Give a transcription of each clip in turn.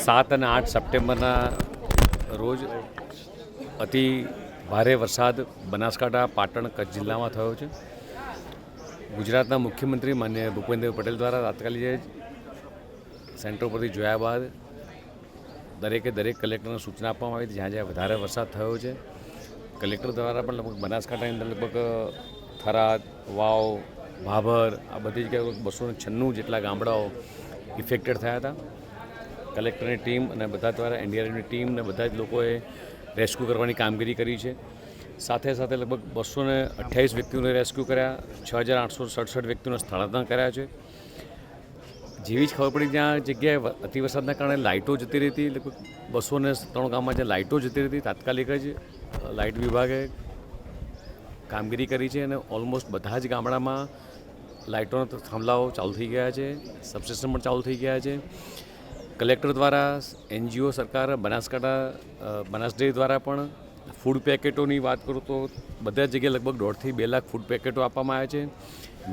7 અને 8 સપ્ટેમ્બરના રોજ અતિ ભારે વરસાદ બનાસકાંઠા, પાટણ, કચ્છ જિલ્લામાં થયો છે. ગુજરાતના મુખ્યમંત્રી માનનીય ભૂપેન્દ્ર પટેલ દ્વારા તાત્કાલિક સેન્ટર પરથી જોયા બાદ દરેક કલેક્ટરને સૂચના આપવામાં આવી હતી જ્યાં જ્યાં વધારે વરસાદ થયો છે. કલેક્ટર દ્વારા પણ લગભગ બનાસકાંઠાની અંદર લગભગ થરાદ, વાવ, ભાભર આ બધી જગ્યાએ 296 જેટલા ગામડાઓ ઇફેક્ટેડ થયા હતા. કલેક્ટરની ટીમ અને બધા દ્વારા એનડીઆરએફની ટીમ અને બધા જ લોકોએ રેસ્ક્યુ કરવાની કામગીરી કરી છે. સાથે સાથે લગભગ 228 વ્યક્તિઓને રેસ્ક્યુ કર્યા, 6867 વ્યક્તિઓને સ્થળાંતર કર્યા છે. જેવી જ ખબર પડી ત્યાં જગ્યાએ અતિવરસાદના કારણે લાઇટો જતી રહી હતી. લગભગ 203 ગામમાં જે લાઇટો જતી રહી હતી તાત્કાલિક જ લાઇટ વિભાગે કામગીરી કરી છે અને ઓલમોસ્ટ બધા જ ગામડામાં લાઇટોના થાંભલાઓ ચાલુ થઈ ગયા છે, સબસ્ટેશન પણ ચાલુ થઈ ગયા છે. કલેક્ટર દ્વારા, એનજીઓ, સરકાર, બનાસ ડેરી દ્વારા પણ ફૂડ પેકેટોની વાત કરું તો બધા જગ્યાએ લગભગ 1.5 થી 2 લાખ ફૂડ પેકેટો આપવામાં આવ્યા છે.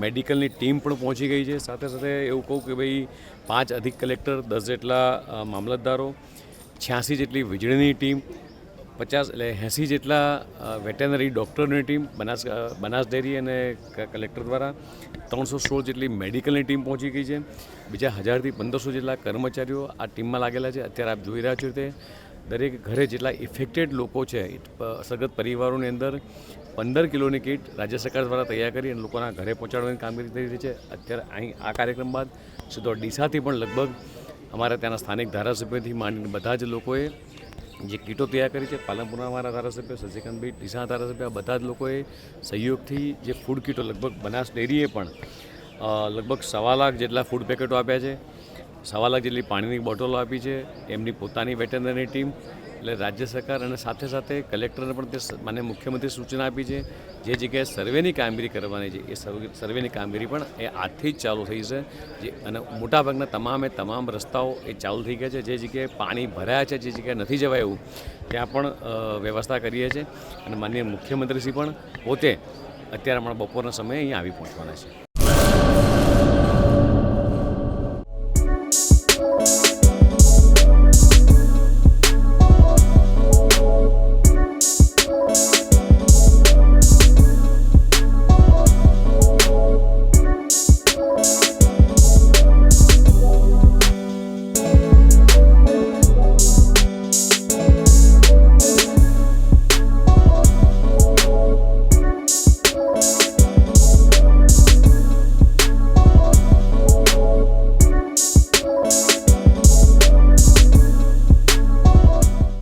મેડિકલની ટીમ પણ પહોંચી ગઈ છે. સાથે સાથે એવું કહું કે ભાઈ 5 અધિક કલેક્ટર, 10 જેટલા મામલતદારો, 86 જેટલી વીજળીની ટીમ, 80 જેટલા વેટેનરી ડૉક્ટરની ટીમ બનાસ ડેરી અને કલેક્ટર દ્વારા 316 જેટલી મેડિકલની ટીમ પહોંચી ગઈ છે. બીજા 1000 થી 1500 જેટલા કર્મચારીઓ આ ટીમમાં લાગેલા છે. અત્યારે આપ જોઈ રહ્યા છો તે દરેક ઘરે જેટલા ઇફેક્ટેડ લોકો છે, સગત પરિવારોની અંદર 15 કિલોની કીટ રાજ્ય સરકાર દ્વારા તૈયાર કરી અને લોકોના ઘરે પહોંચાડવાની કામગીરી થઈ રહી છે. અત્યારે અહીં આ કાર્યક્રમ બાદ સીધો ડીસાથી પણ લગભગ અમારા ત્યાંના સ્થાનિક ધારાસભ્યોથી માંડીને બધા જ લોકોએ જે કીટો તૈયાર કરી છે. પાલનપુરના અમારા ધારાસભ્ય શશિકાંતભાઈ, ડીસાના ધારાસભ્ય, બધા જ લોકોએ સહયોગથી જે ફૂડ કીટો લગભગ બનાસ ડેરીએ પણ લગભગ 1.25 લાખ જેટલા ફૂડ પેકેટો આપ્યા છે, 1.25 લાખ જેટલી પાણીની બોટલો આપી છે એમની પોતાની વેટેનરી ટીમ. એટલે રાજ્ય સરકાર અને સાથે સાથે કલેક્ટરને પણ તે માન્ય મુખ્યમંત્રી સૂચના આપી છે જે જગ્યાએ સર્વેની કામગીરી કરવાની છે એ સર્વેની કામગીરી પણ એ આજથી જ ચાલુ થઈ છે. અને મોટાભાગના તમામ રસ્તાઓ એ ચાલુ થઈ ગયા છે. જે જગ્યાએ પાણી ભરાયા છે, જે જગ્યાએ નથી જવાય એવું ત્યાં પણ વ્યવસ્થા કરીએ છીએ. અને માનનીય મુખ્યમંત્રીશ્રી પણ પોતે અત્યારે હમણાં બપોરના સમયે અહીંયા આવી પહોંચવાના છે.